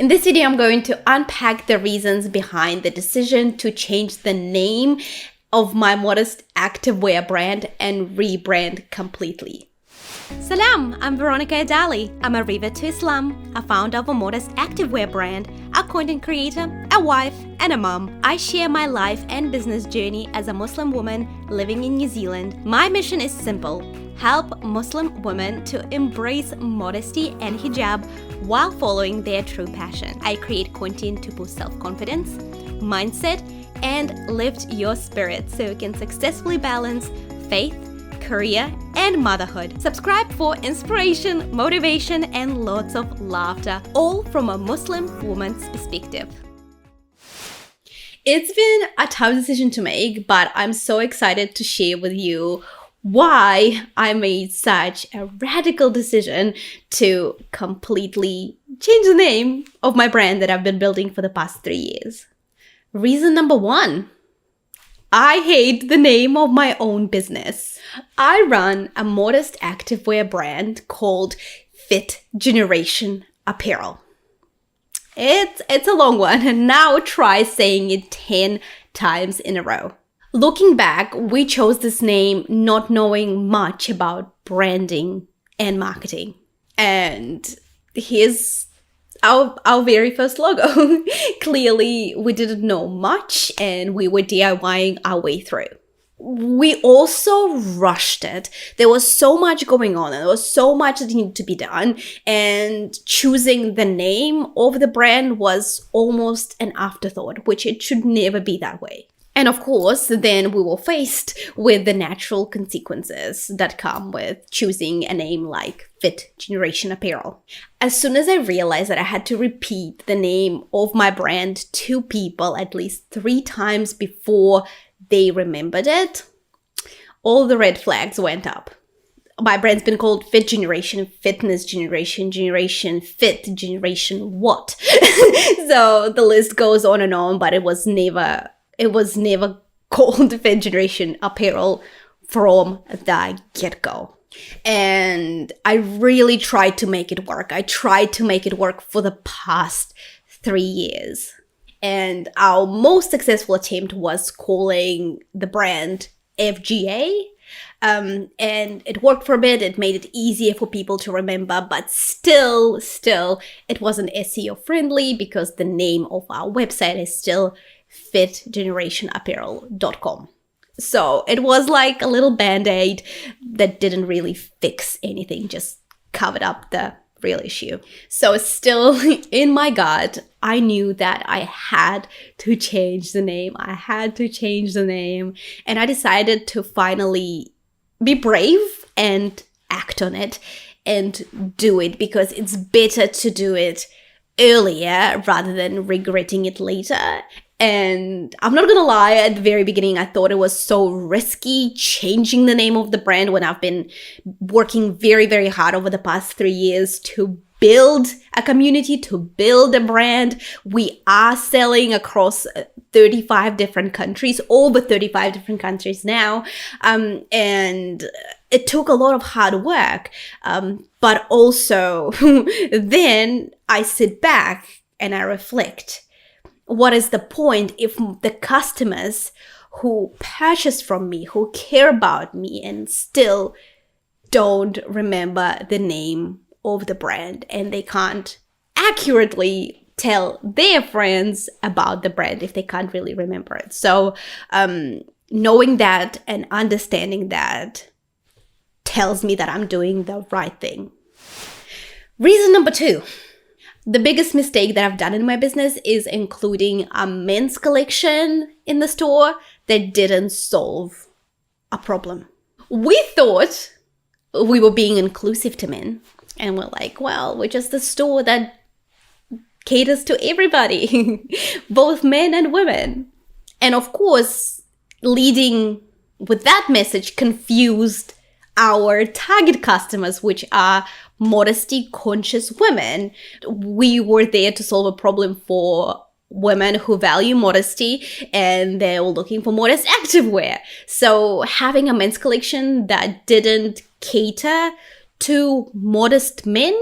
In this video, I'm going to unpack the reasons behind the decision to change the name of my Modest Activewear brand and rebrand completely. Salam, I'm Veronica Adali. I'm a Riva to Islam, a founder of a Modest Activewear brand, a content creator, a wife, and a mom. I share my life and business journey as a Muslim woman living in New Zealand. My mission is simple: help Muslim women to embrace modesty and hijab while following their true passion. I create content to boost self-confidence, mindset, and lift your spirit so you can successfully balance faith, career, and motherhood. Subscribe for inspiration, motivation, and lots of laughter, all from a Muslim woman's perspective. It's been a tough decision to make, but I'm so excited to share with you why I made such a radical decision to completely change the name of my brand that I've been building for the past 3 years. Reason number 1. I hate the name of my own business. I run a modest activewear brand called Fit Generation Apparel. It's a long one, and now try saying it 10 times in a row. Looking back, we chose this name not knowing much about branding and marketing. And here's our very first logo. Clearly, we didn't know much and we were DIYing our way through. We also rushed it. There was so much going on and there was so much that needed to be done. And choosing the name of the brand was almost an afterthought, which it should never be that way. And of course, then we were faced with the natural consequences that come with choosing a name like Fit Generation Apparel. As soon as I realized that I had to repeat the name of my brand to people at least 3 times before they remembered it, all the red flags went up. My brand's been called Fit Generation, Fitness Generation, Generation Fit, Generation what? So the list goes on and on, but it was never called Fit Generation Apparel from the get-go. And I really tried to make it work. I tried to make it work for the past 3 years. And our most successful attempt was calling the brand FGA. And it worked for a bit. It made it easier for people to remember, but still, it wasn't SEO friendly because the name of our website is still fitgenerationapparel.com. So it was like a little band-aid that didn't really fix anything, just covered up the real issue. So still in my gut, I knew that I had to change the name. And I decided to finally be brave and act on it and do it, because it's better to do it earlier rather than regretting it later. And I'm not gonna lie, at the very beginning, I thought it was so risky changing the name of the brand when I've been working very, very hard over the past 3 years to build a community, to build a brand. We are selling across 35 different countries, over 35 different countries now. And it took a lot of hard work. But also then I sit back and I reflect. What is the point if the customers who purchase from me, who care about me, and still don't remember the name of the brand, and they can't accurately tell their friends about the brand if they can't really remember it? So knowing that and understanding that tells me that I'm doing the right thing. Reason number 2. The biggest mistake that I've done in my business is including a men's collection in the store that didn't solve a problem. We thought we were being inclusive to men, and we're like, well, we're just a store that caters to everybody, both men and women. And of course, leading with that message confused our target customers, which are modesty-conscious women. We were there to solve a problem for women who value modesty, and they were looking for modest activewear. So having a men's collection that didn't cater to modest men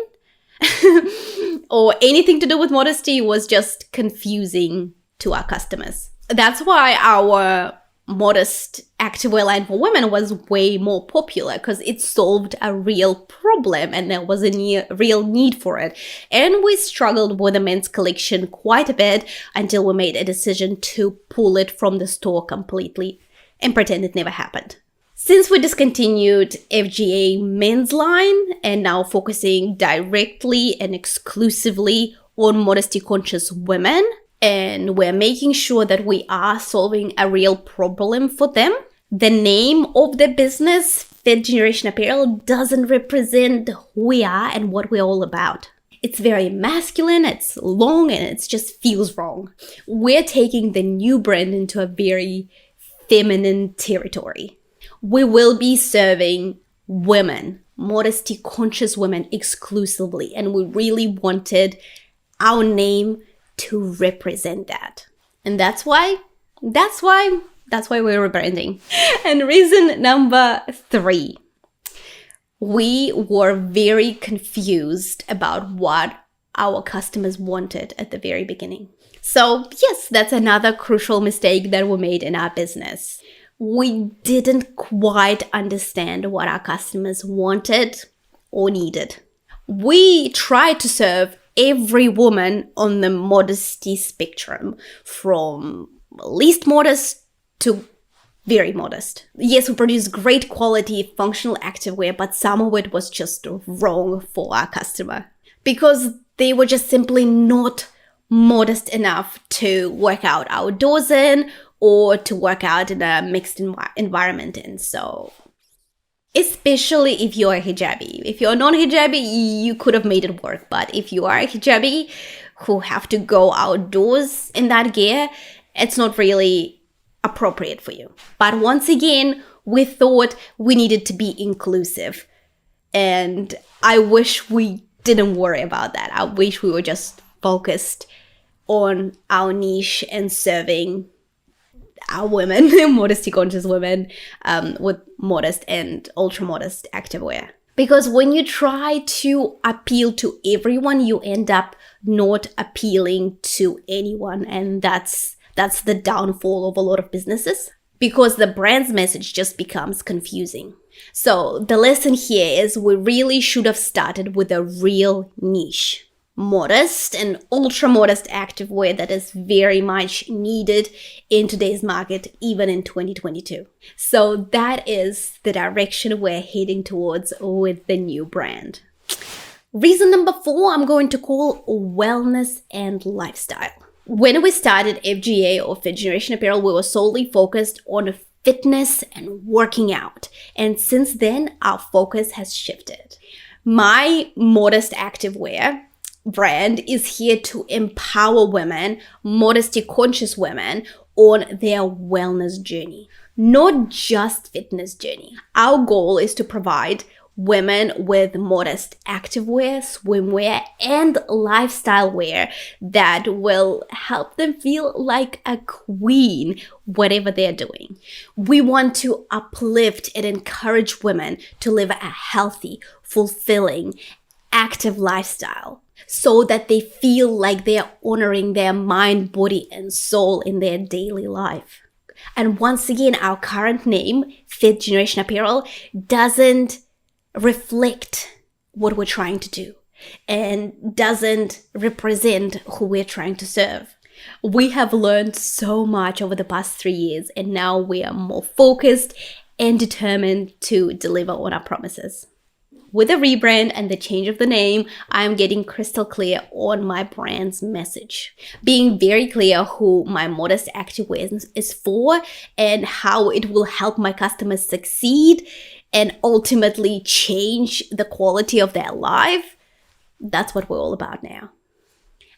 or anything to do with modesty was just confusing to our customers. That's why our Modest Activewear line for women was way more popular, because it solved a real problem and there was a real need for it. And we struggled with the men's collection quite a bit until we made a decision to pull it from the store completely and pretend it never happened. Since we discontinued FGA men's line and now focusing directly and exclusively on modesty-conscious women, and we're making sure that we are solving a real problem for them, the name of the business, Fifth Generation Apparel, doesn't represent who we are and what we're all about. It's very masculine, it's long, and it just feels wrong. We're taking the new brand into a very feminine territory. We will be serving women, modesty-conscious women exclusively, and we really wanted our name to represent that. And that's why we're rebranding. And reason number 3, we were very confused about what our customers wanted at the very beginning. So yes, that's another crucial mistake that we made in our business. We didn't quite understand what our customers wanted or needed. We tried to serve every woman on the modesty spectrum, from least modest to very modest. Yes, we produce great quality functional activewear, but some of it was just wrong for our customer because they were just simply not modest enough to work out outdoors in or to work out in a mixed environment. And so, especially if you're a hijabi. If you're non-hijabi, you could have made it work. But if you are a hijabi who have to go outdoors in that gear, it's not really appropriate for you. But once again, we thought we needed to be inclusive. And I wish we didn't worry about that. I wish we were just focused on our niche and serving our women, modesty-conscious women, with modest and ultra-modest activewear. Because when you try to appeal to everyone, you end up not appealing to anyone. And that's the downfall of a lot of businesses, because the brand's message just becomes confusing. So the lesson here is we really should have started with a real niche. Modest and ultra-modest activewear that is very much needed in today's market, even in 2022. So that is the direction we're heading towards with the new brand. Reason number 4, I'm going to call wellness and lifestyle. When we started FGA or Fifth Generation Apparel, we were solely focused on fitness and working out. And since then, our focus has shifted. My Modest Activewear brand is here to empower women, modesty-conscious women, on their wellness journey, not just fitness journey. Our goal is to provide women with modest activewear, swimwear, and lifestyle wear that will help them feel like a queen, whatever they're doing. We want to uplift and encourage women to live a healthy, fulfilling, active lifestyle, so that they feel like they're honoring their mind, body, and soul in their daily life. And once again, our current name, Fifth Generation Apparel, doesn't reflect what we're trying to do and doesn't represent who we're trying to serve. We have learned so much over the past 3 years, and now we are more focused and determined to deliver on our promises. With the rebrand and the change of the name, I'm getting crystal clear on my brand's message, being very clear who my Modest Activewear is for and how it will help my customers succeed and ultimately change the quality of their life. That's what we're all about now.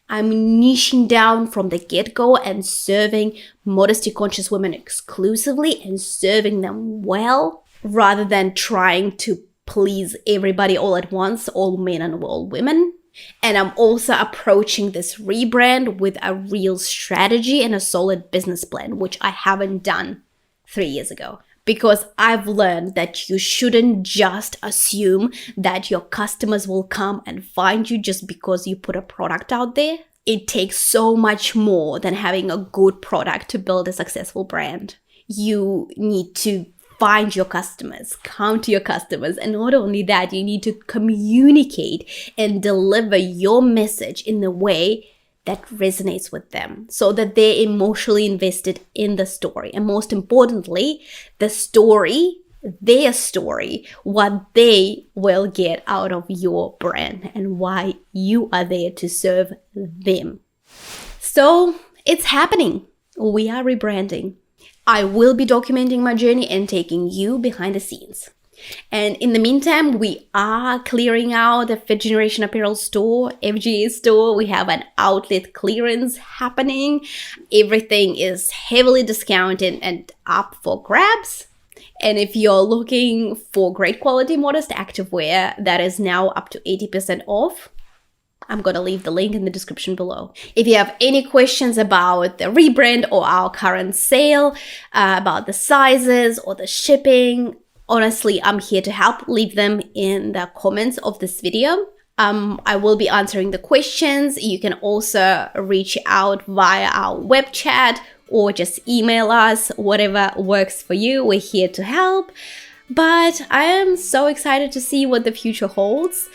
I'm niching down from the get-go and serving modesty-conscious women exclusively and serving them well, rather than trying to please everybody all at once, all men and all women. And I'm also approaching this rebrand with a real strategy and a solid business plan, which I haven't done 3 years ago. because I've learned that you shouldn't just assume that your customers will come and find you just because you put a product out there. It takes so much more than having a good product to build a successful brand. You need to find your customers, count your customers, and not only that, you need to communicate and deliver your message in a way that resonates with them so that they're emotionally invested in the story. And most importantly, the story, their story, what they will get out of your brand and why you are there to serve them. So it's happening. We are rebranding. I will be documenting my journey and taking you behind the scenes. And in the meantime, we are clearing out the Fifth Generation Apparel store, FGA store. We have an outlet clearance happening. Everything is heavily discounted and up for grabs. And if you're looking for great quality Modest Activewear, that is now up to 80% off. I'm going to leave the link in the description below. If you have any questions about the rebrand or our current sale, about the sizes or the shipping, honestly, I'm here to help. Leave them in the comments of this video. I will be answering the questions. You can also reach out via our web chat or just email us, whatever works for you. We're here to help. But I am so excited to see what the future holds.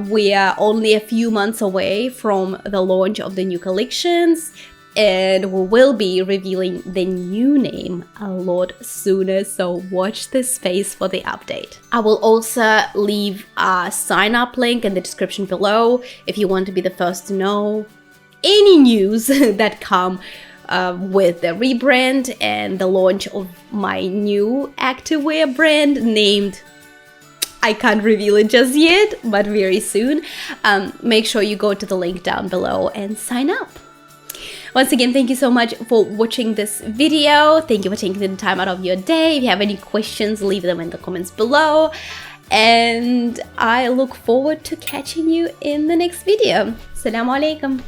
We are only a few months away from the launch of the new collections, and we will be revealing the new name a lot sooner, so watch this space for the update. I will also leave a sign-up link in the description below if you want to be the first to know any news that come with the rebrand and the launch of my new activewear brand named, I can't reveal it just yet, but very soon. Make sure you go to the link down below and sign up. Once again, thank you so much for watching this video. Thank you for taking the time out of your day. If you have any questions, leave them in the comments below. And I look forward to catching you in the next video. Assalamu alaikum.